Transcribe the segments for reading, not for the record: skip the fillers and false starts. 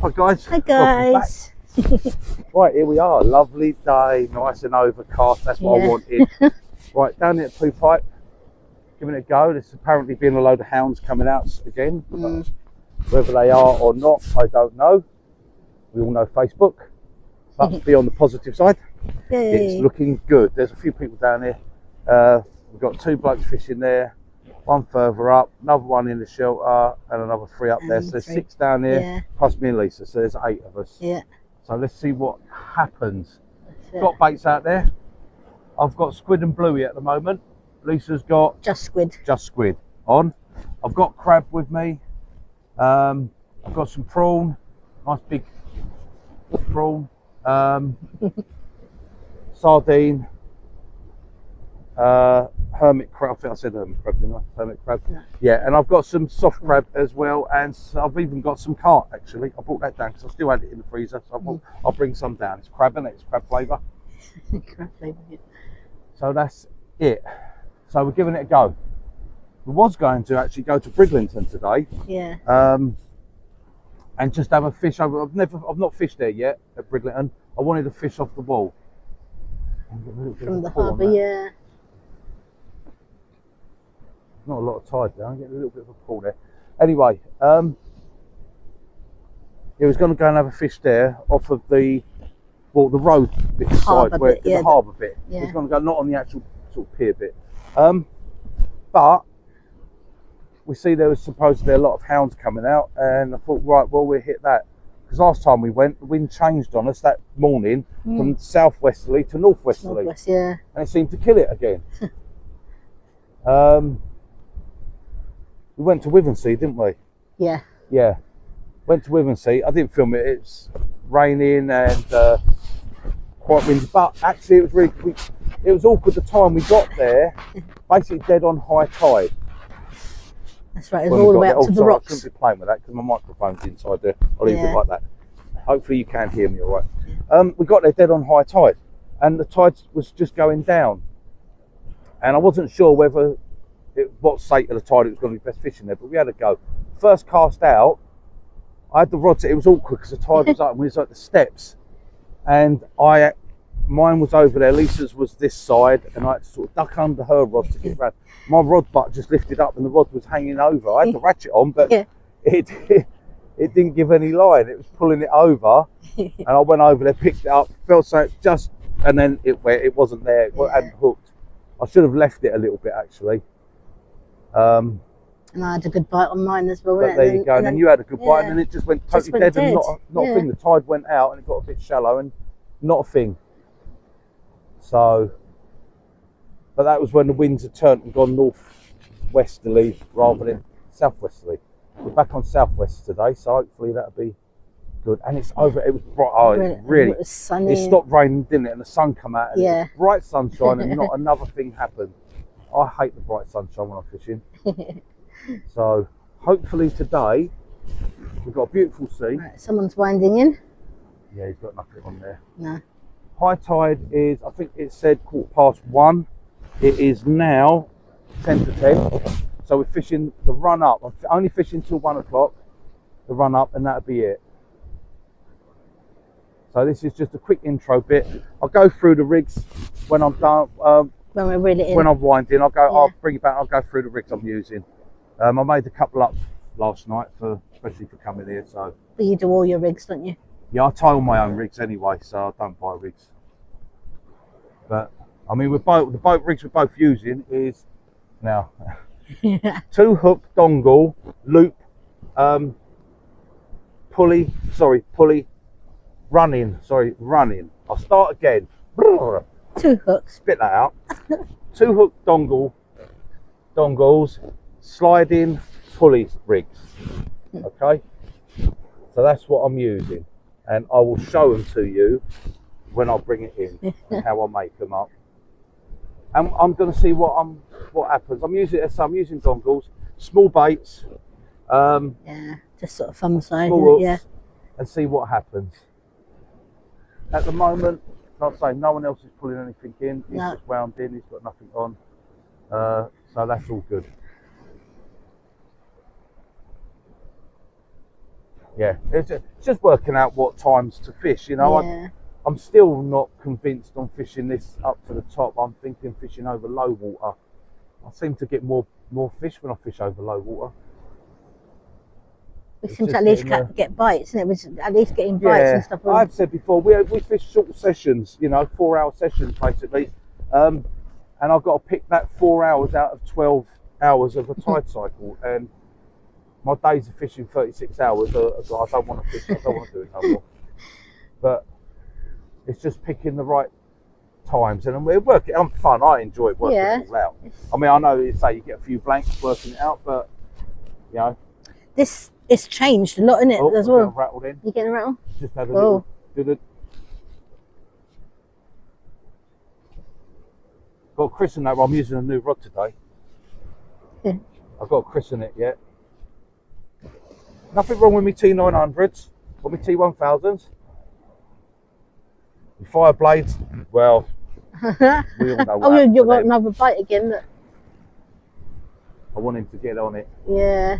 Hi guys. Hi guys. Right, here we are. Lovely day, nice and overcast. That's what I wanted. Right, down here at Poo Pipe, giving it a go. There's apparently been a load of hounds coming out again. Whether they are or not, I don't know. We all know Facebook. But to be on the positive side, it's looking good. There's a few people down here. We've got 2 blokes fishing there, 1 further up, another 1 in the shelter, and another 3 up there. So there's 6 down here, plus me and Lisa. So there's 8 of us. So let's see what happens. Got baits out there. I've got squid and bluey at the moment. Lisa's got just squid on. I've got crab with me. I've got some prawn, nice big prawn, sardine, hermit crab. I think I said hermit crab, didn't I? Hermit crab. Yeah, and I've got some soft crab as well, and I've even got some carp actually. I brought that down because I still had it in the freezer, so I'll bring some down. It's crab, and it's crab flavour. Crab flavour. So that's it. So we're giving it a go. We was going to actually go to Bridlington today. And just have a fish over. I've not fished there yet at Bridlington. I wanted to fish off the wall. From the harbour, Not a lot of tide there. I'm getting a little bit of a pull there. Anyway, he was going to go and have a fish there off of the road bit side, where the harbour bit. He was going to go not on the actual sort of pier bit. But we see there was supposedly a lot of hounds coming out, and I thought, right, well, we'll hit that. Because last time we went, the wind changed on us that morning from southwesterly to northwesterly. And it seemed to kill it again. We went to Wivensea, didn't we? Yeah. Went to Wivensea. I didn't film it. It's raining and quite windy. But actually, it was awkward the time we got there. Basically, dead on high tide. That's right. It was all the way up to the rocks. I shouldn't be playing with that because my microphone's inside there. I'll leave it like that. Hopefully, you can hear me all right. We got there dead on high tide, and the tide was just going down. And I wasn't sure whether what state of the tide it was going to be best fishing there, but we had a go. First cast out, I had the rods. It was awkward because the tide was up and we was at the steps, and mine was over there. Lisa's was this side, and I had to sort of duck under her rod to get around. My rod butt just lifted up, and the rod was hanging over. I had the ratchet on, but it didn't give any line. It was pulling it over, and I went over there, picked it up, felt so and then it wasn't there. It hadn't hooked. I should have left it a little bit actually. And I had a good bite on mine as well. But there you go, and then you had a good bite, and then it just went totally dead, and not a thing. The tide went out, and it got a bit shallow, and not a thing. So, but that was when the winds had turned and gone northwesterly rather than southwesterly. We're back on southwest today, so hopefully that'll be good. And it's over. It was bright. Oh, it was sunny. It stopped raining, didn't it? And the sun come out. And it was bright sunshine, and not another thing happened. I hate the bright sunshine when I'm fishing. So hopefully today we've got a beautiful sea. Right, someone's winding in. Yeah, he's got nothing on there. No. High tide is, I think it said 1:15. It is now 10 to 10. So we're fishing the run up. I'm only fishing till 1 o'clock, the run up, and that'll be it. So this is just a quick intro bit. I'll go through the rigs when I'm done. When we're really in. When I'm winding, I'll bring it back. I'll go through the rigs I'm using. I made a couple up last night, especially for coming here. So. But you do all your rigs, don't you? Yeah, I tie all my own rigs anyway, so I don't buy rigs. But I mean, the boat rigs we're both using is now 2-hook dongle loop, pulley, running. I'll start again. 2 hooks. Spit that out. 2-hook dongles, sliding pulley rigs. Okay, so that's what I'm using, and I will show them to you when I bring it in and how I make them up. And I'm going to see what happens. I'm using dongles, small baits. Just sort of fun size, and see what happens. At the moment, like I say, no one else is pulling anything in. He's just wound in. He's got nothing on. So that's all good. yeah, it's just working out what times to fish. You know, Yeah. I'm still not convinced on fishing this up to the top. I'm thinking fishing over low water. I seem to get more fish when I fish over low water. We It's seem to just at least getting, get bites, and it was at least getting bites and stuff. I've said before, we fish short sessions, you know, 4-hour sessions basically, and I've got to pick that 4 hours out of 12 hours of a tide cycle, and my days of fishing 36 hours, I don't want to fish, I don't want to do it no more. But it's just picking the right times, and we're working. I'm fun. I enjoy working it all out. I mean, I know you say you get a few blanks working it out, but you know, it's changed a lot, isn't it? As well. Rattled in. You getting a rattle? Just had a little. Got to christen that. I'm using a new rod today. Yeah. I've got to christen it yet. Nothing wrong with me T900s or my T1000s. The fire blades, well, we all know what Oh, you've got another bite again. Look. I want him to get on it. Yeah.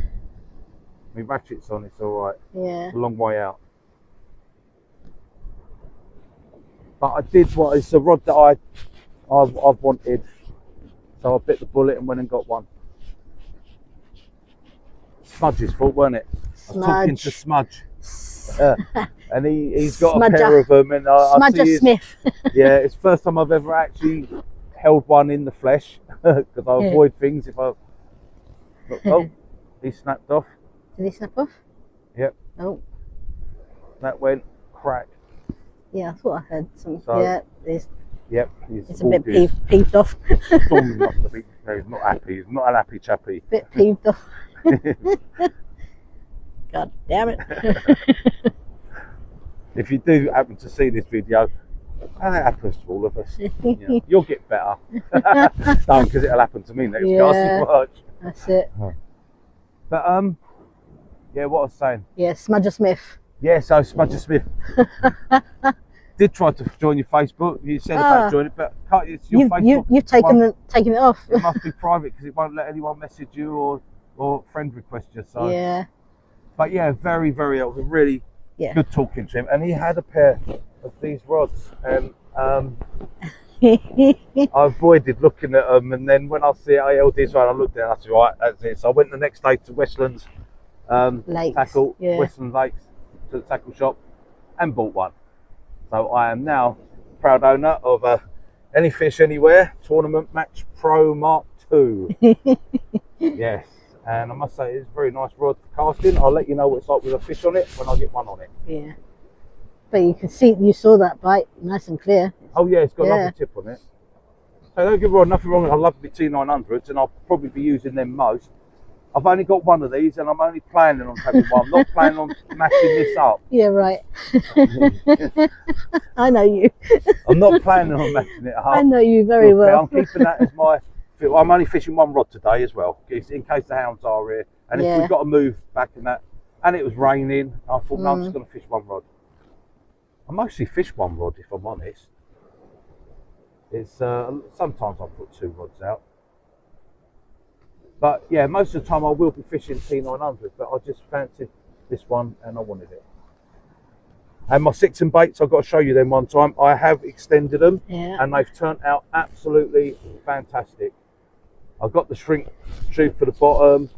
My ratchet's on, it's all right. Yeah. It's a long way out. But I did what it's a rod that I've wanted, so I bit the bullet and went and got one. Smudge's fault, weren't it? Smudge. I was talking to Smudge. And he's got Smudger. a pair of them, and Smudger Smith. Yeah, it's the first time I've ever actually held one in the flesh, because I avoid things if I. Oh, he snapped off. Did he snap off? Yep. Oh. That went crack. Yeah, I thought I heard something. So, yeah, yep. He's a bit peeved off. Storm's not to be. No, he's not happy. He's not an happy chappy. Bit peeved off. God damn it. If you do happen to see this video, that happens to all of us. You know, you'll get better. Don't, because it'll happen to me next cast as much. That's it. But yeah, what I was saying. Yeah, Smudger Smith. Yeah, so Smudger Smith did try to join your Facebook. You said about joining it, but it's your Facebook. You've taken it off. It must be private because it won't let anyone message you or friend request you. So yeah. But yeah, very, very helpful. Really good talking to him. And he had a pair of these rods, and I avoided looking at them. And then when I see ALD's one, I looked at it and I said, right, that's it. So I went the next day to Westlands tackle, Westland Lakes, to the tackle shop, and bought one. So I am now proud owner of Any Fish Anywhere Tournament Match Pro Mark II. Yes. And I must say, it's a very nice rod for casting. I'll let you know what it's like with a fish on it when I get one on it. Yeah. But you saw that bite nice and clear. Oh yeah, it's got a lovely tip on it. So don't get me wrong, nothing wrong. I love the T900s and I'll probably be using them most. I've only got one of these and I'm only planning on having one. I'm not planning on matching this up. Yeah, right. I know you. I'm not planning on matching it up. I know you very well. I'm keeping that as my... I'm only fishing one rod today as well, in case the hounds are here. And if we've got to move back in that, and it was raining, I thought, no, I'm just going to fish one rod. I mostly fish one rod, if I'm honest. It's sometimes I put two rods out. But yeah, most of the time I will be fishing T900, but I just fancied this one and I wanted it. And my 6 and baits, I've got to show you them one time. I have extended them and they've turned out absolutely fantastic. I've got the shrink tube for the bottom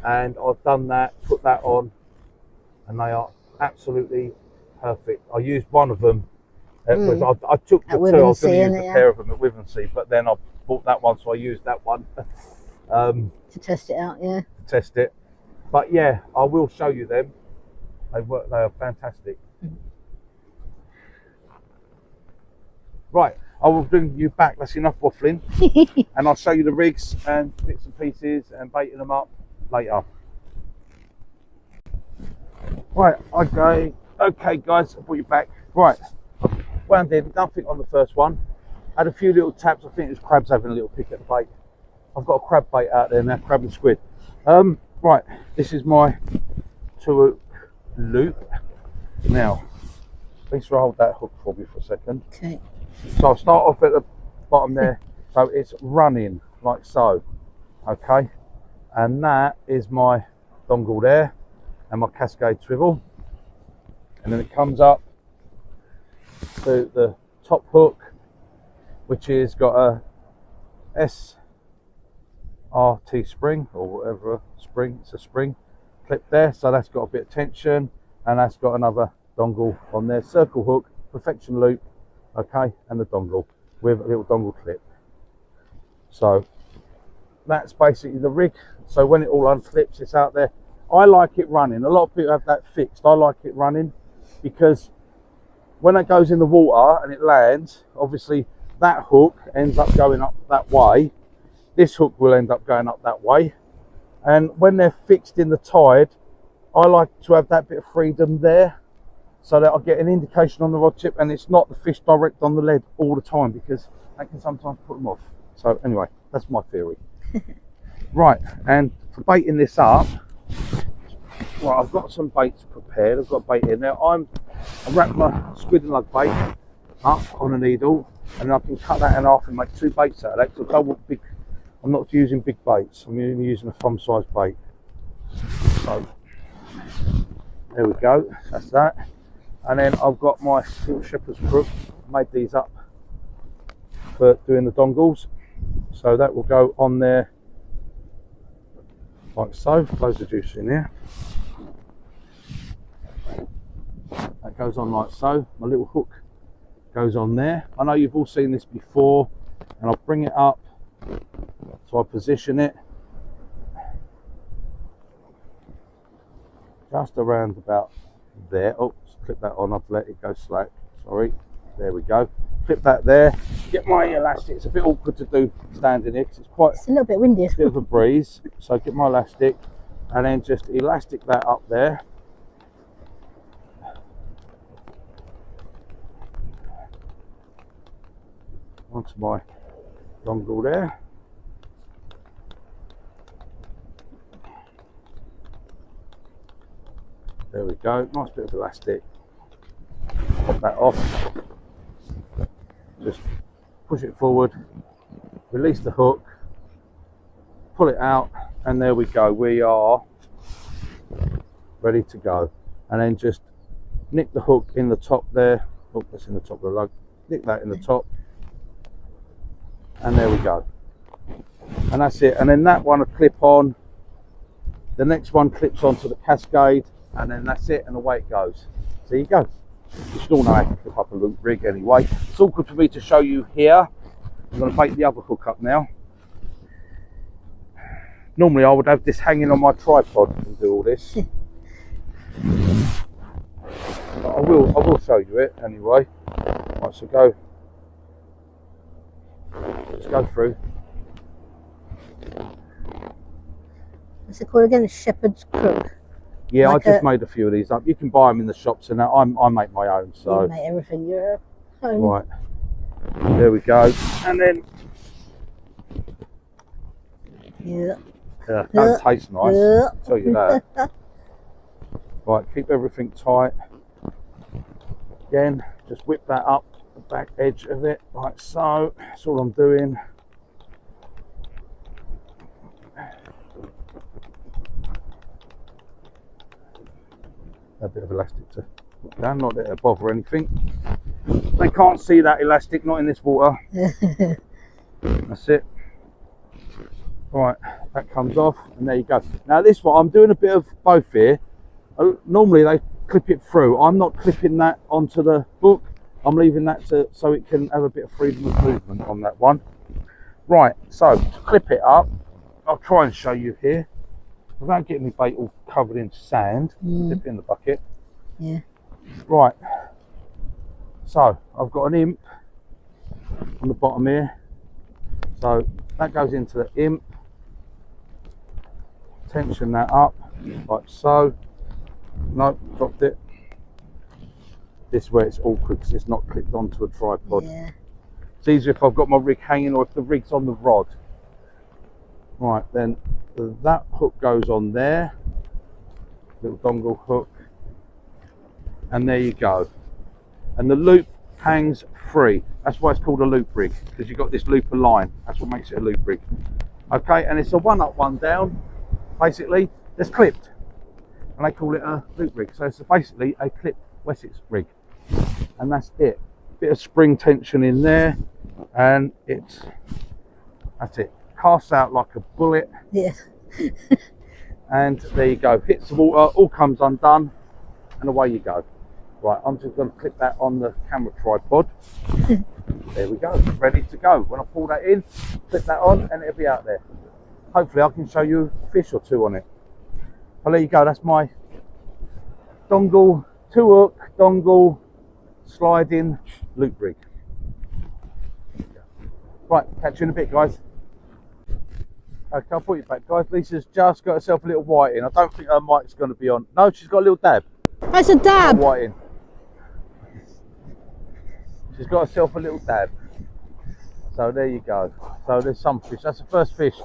and I've done that, put that on, and they are absolutely perfect. I used one of them. I took the two, I was going to use a pair of them at Wivensea, but then I bought that one, so I used that one. To test it out, To test it. But yeah, I will show you them. They are fantastic. Right, I will bring you back. That's enough waffling. And I'll show you the rigs and bits and pieces and baiting them up later. Right, okay guys, I'll put you back. Right, wound in, nothing on the first one. Had a few little taps. I think it was crabs having a little pick at the bait. I've got a crab bait out there now, crab and squid. Right, this is my 2-hook loop. Now, please hold that hook for me for a second. Okay. So I'll start off at the bottom there. So it's running like so, okay? And that is my dongle there and my cascade swivel. and then it comes up to the top hook, which is got a SRT spring or whatever spring. It's a spring clip there, so that's got a bit of tension, and that's got another dongle on there, circle hook, perfection loop, okay, and the dongle with a little dongle clip. So that's basically the rig. So when it all unclips, it's out there. I like it running. A lot of people have that fixed. I like it running because when it goes in the water and it lands, obviously that hook ends up going up that way. This hook will end up going up that way. And when they're fixed in the tide, I like to have that bit of freedom there so that I get an indication on the rod tip and it's not the fish direct on the lead all the time, because that can sometimes put them off. So anyway, that's my theory. Right, and for baiting this up, right, I've got some baits prepared. I've got bait in there. I wrap my squid and lug bait up on a needle, and I can cut that in half and make 2 baits out of that. So I don't want big, I'm not using big baits. I'm only using a thumb size bait. So there we go. That's that. And then I've got my little shepherd's crook. Made these up for doing the dongles. So that will go on there like so. Loads of juice in here. That goes on like so. My little hook goes on there. I know you've all seen this before, and I'll bring it up so I position it just around about there. Oh, clip that on. I've let it go slack. Sorry. There we go. Clip that there. Get my elastic. It's a bit awkward to do standing here because it's a little bit windy. A bit of a breeze. So get my elastic and then just elastic that up there. Onto my dongle there. There we go. Nice bit of elastic. Pop that off. Just push it forward, release the hook, pull it out, and there we go. We are ready to go. And then just nick the hook in the top there. Oh, that's in the top of the lug. Nick that in the top, and there we go. And that's it. And then that one will clip on. The next one clips onto the cascade, and then that's it, and away it goes. There you go. You should all know how to clip up a loop rig anyway. It's awkward for me to show you here. I'm going to bait the other hook up now. Normally I would have this hanging on my tripod and do all this. But I will show you it anyway. Right, so let's go through. What's it called again? Shepherd's crook. Yeah, like I just made a few of these up. You can buy them in the shops, and I make my own. So you make everything your own. Right, there we go. And then don't taste nice. I'll tell you that. Right, keep everything tight. Again, just whip that up the back edge of it like so. That's all I'm doing. A bit of elastic to put down, not that it'll bother anything. They can't see that elastic, not in this water. That's it. Right, that comes off, and there you go. Now this one, I'm doing a bit of both here. Normally they clip it through. I'm not clipping that onto the book. I'm leaving that so it can have a bit of freedom of movement on that one. Right, so to clip it up, I'll try and show you here without getting my bait all covered in sand. Dip it in the bucket. Yeah. Right, so I've got an imp on the bottom here. So that goes into the imp. Tension that up like so. No, dropped it. This is where it's awkward because it's not clipped onto a tripod. Yeah. It's easier if I've got my rig hanging or if the rig's on the rod. Right, then that hook goes on there. Little dongle hook. And there you go. And the loop hangs free. That's why it's called a loop rig, because you've got this looper line. That's what makes it a loop rig. Okay, and it's a one up, one down, basically, that's clipped. And they call it a loop rig. So it's basically a clip Wessex rig, and that's it. Bit of spring tension in there, and that's it. Casts out like a bullet. Yeah. And there you go. Hits the water, all comes undone, and away you go. Right, I'm just going to clip that on the camera tripod. There we go, ready to go. When I pull that in, clip that on, and it'll be out there. Hopefully I can show you a fish or two on it. Well, there you go. That's my dongle, 2-hook, dongle, sliding loop rig. Right, catch you in a bit, guys. Okay, I'll put you back, guys. Lisa's just got herself a little white in. I don't think her mic's going to be on. No, she's got a little dab. That's a dab. White in. She's got herself a little dab. So there you go. So there's some fish. That's the first fish.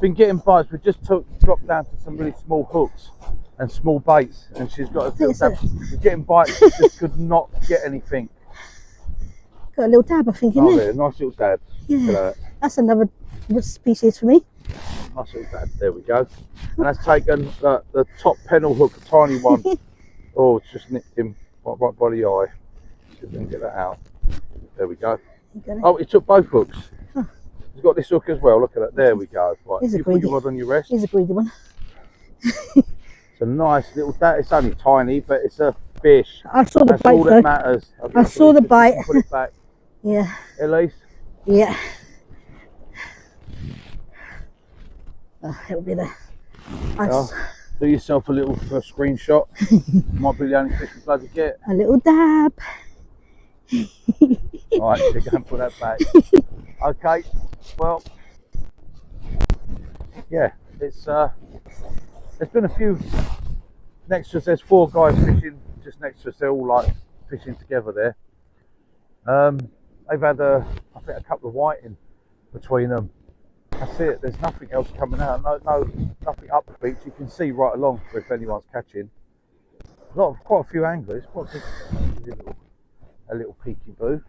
Been getting bites. We just dropped down to some really small hooks and small baits, and she's got a little dab. She's getting bites. She just could not get anything. Got a little dab, I think, in Oh, there. there, nice little dab. Yeah. That's another species for me. Nice little dab. There we go. And that's taken the top pennel hook, a tiny one. Oh, it's just nicked him right by the eye. See if we can get that out. There we go. Oh, he took both hooks. Huh. He's got this hook as well. Look at that. There we go. Right, He's a you put greedy. your rod on your rest. He's a greedy one. It's a nice little dab. It's only tiny, but it's a fish. I saw the That's bite all though. that matters. I saw the bite. Put it back. Yeah. Elise. Yeah. It'll be there. Oh, do yourself a little screenshot. Might be the only fish we bloody get. A little dab. Alright, so go and put that back. Okay, well, yeah, it's there's been a few next to us. There's 4 guys fishing just next to us. They're all like fishing together there. They've had I think a couple of whiting between them. That's it. There's nothing else coming out. Nothing up the beach. You can see right along if anyone's catching. Quite a few anglers. A little peeky boo.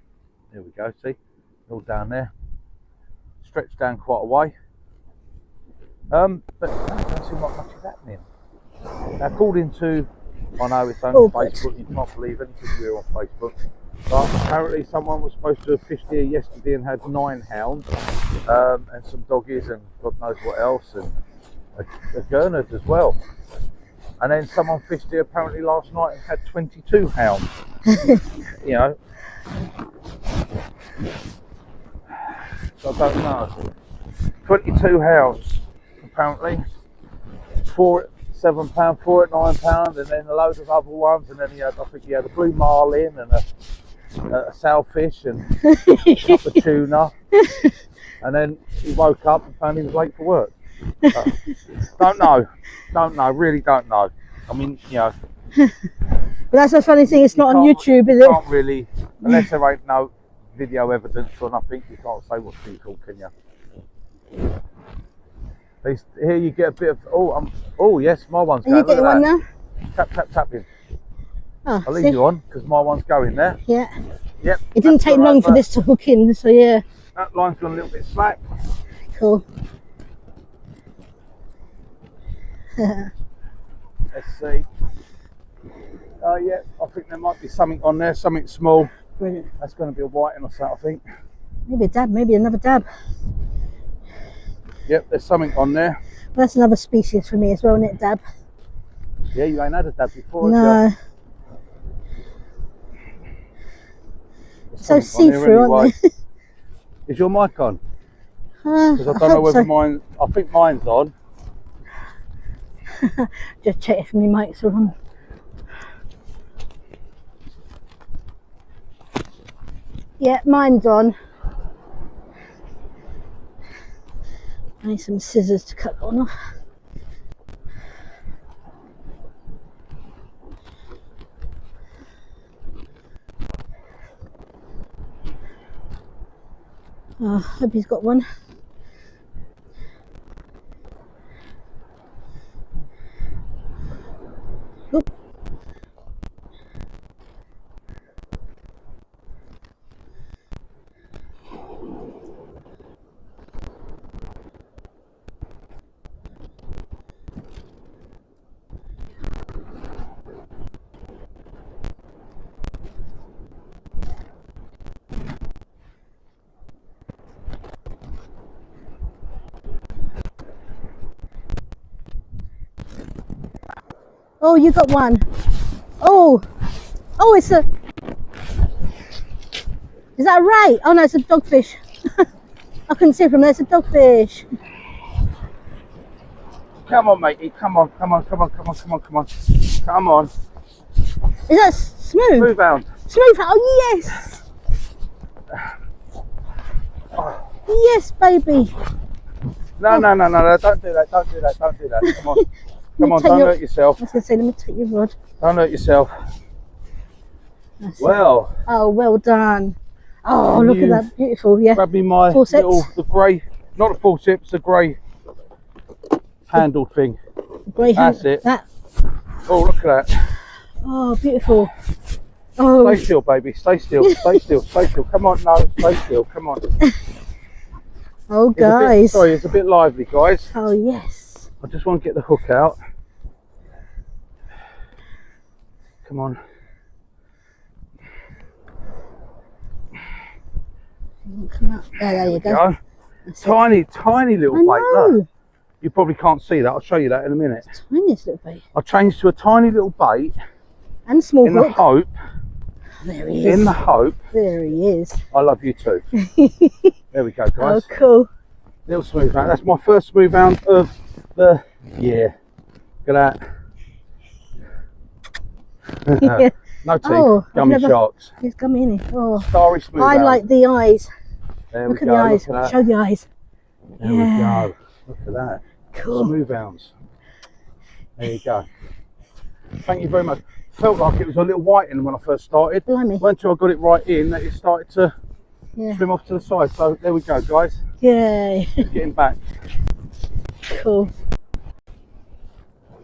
There we go. See, all down there. Stretched down quite a way. But I don't see much of happening. Now, according to, I know it's only Facebook. You can't believe anything we're on Facebook. But apparently someone was supposed to have fished here yesterday and had 9 hounds and some doggies and God knows what else, and a gurnard as well. And then someone fished here apparently last night and had 22 hounds. You know, so I don't know. 22 hounds apparently. 4 at £7, 4 at £9, and then a load of other ones. And then I think he had a blue marlin and a sailfish and a couple of tuna. And then he woke up and found he was late for work. Don't know, really don't know. I mean, you know. But that's the funny thing, it's not on YouTube, is it? You can't really, unless there ain't no video evidence or nothing, you can't say what's been caught, can you? At least here you get a bit of, oh yes, my one's going. Are you getting one now? Tap in. Oh, I'll leave you on, because my one's going there. Yeah. Yep. It didn't take long for this to hook in, so yeah. That line's gone a little bit slack. Cool. Let's see. Oh yeah, I think there might be something on there, something small. Brilliant. That's going to be a whiting or something, I think. Maybe a dab, maybe another dab. Yep, there's something on there. Well, that's another species for me as well, isn't it, dab? Yeah, you ain't had a dab before, No. have you? So see-through, aren't they? Is your mic on? Because I don't know whether mine, I think mine's on. Just check if my mics are on. Yeah, mine's on. I need some scissors to cut one off. Oh, hope he's got one. Oop. Oh, you got one. Oh, oh, it's a. Is that a ray? Oh no, it's a dogfish. I couldn't see it from there. It's a dogfish. Come on, matey. Come on, come on, come on, come on, come on, come on. Come on. Is that smooth? Smooth hound. Smooth. Oh yes. Yes, baby. No, no, no, no, no, don't do that, don't do that, don't do that. Come on. Come on, don't hurt yourself. I was going to say, let me take your rod. Don't hurt yourself. That's Well. It. Oh, well done. Oh, look at that. Beautiful, yeah. Grab me my little, the grey, not a forceps, the grey handled thing. Grey That's it. That. Oh, look at that. Oh, beautiful. Oh. Stay still, baby. Stay still, stay still, stay still. Come on, no, stay still, come on. Oh, guys. Sorry, it's a bit lively, guys. Oh, yes. I just want to get the hook out. Come on. Come up. There you go. Tiny, tiny little bait. know. Look. You probably can't see that. I'll show you that in a minute. Tiniest little bait. I changed to a tiny little bait. And small in hook. the hope. There he is. In the hope. There he is. I love you too. There we go, guys. Oh, cool. Little smooth hound. That's my first smooth hound of the year. Look at that. Yeah. No teeth. Oh, Gummy sharks. He's gummy, isn't he? Oh. Starry smooth I hound. like the eyes. There Look we at go. the eyes. Look at that. Show the eyes. There we go. Look at that. Cool. Smooth hounds. There you go. Thank you very much. Felt like it was a little white in when I first started. Blimey. Wait until I got it right in that it started to swim off to the side. So there we go, guys. Yay. Getting back. Cool.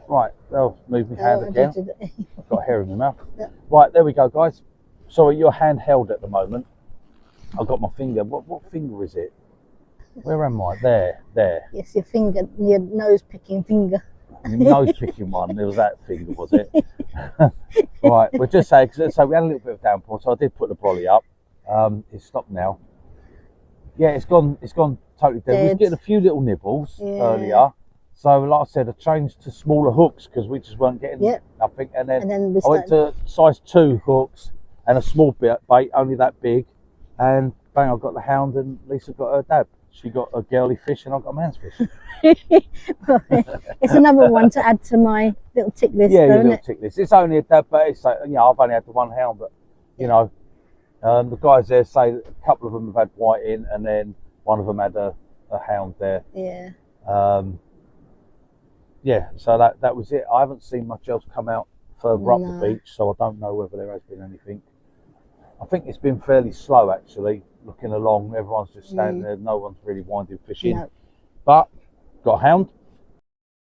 Right, they'll move my hand again. I've I've got hair in my mouth. Yeah. Right, there we go, guys. Sorry, you're handheld at the moment. I've got my finger. What finger is it? Where am I? There. Yes, your finger, your nose picking finger. Nose picking one. There was that finger, was it? Right, we're just saying, so we had a little bit of downpour, so I did put the brolly up. It's stopped now. Yeah, it's gone totally dead. We was getting a few little nibbles earlier. So like I said, I changed to smaller hooks because we just weren't getting nothing. And then I went to size 2 hooks and a small bait, only that big. And bang, I got the hound and Lisa got her dab. She got a girly fish and I got a man's fish. It's another one to add to my little tick list. Yeah, your little tick list. It's only a dab, but it's like, you know, I've only had the one hound, but you know, the guys there say that a couple of them have had white in, and then one of them had a hound there. Yeah. Yeah. So that was it. I haven't seen much else come out further up the beach, so I don't know whether there has been anything. I think it's been fairly slow actually. Looking along, everyone's just standing there. No one's really winding fish in. No. But got a hound.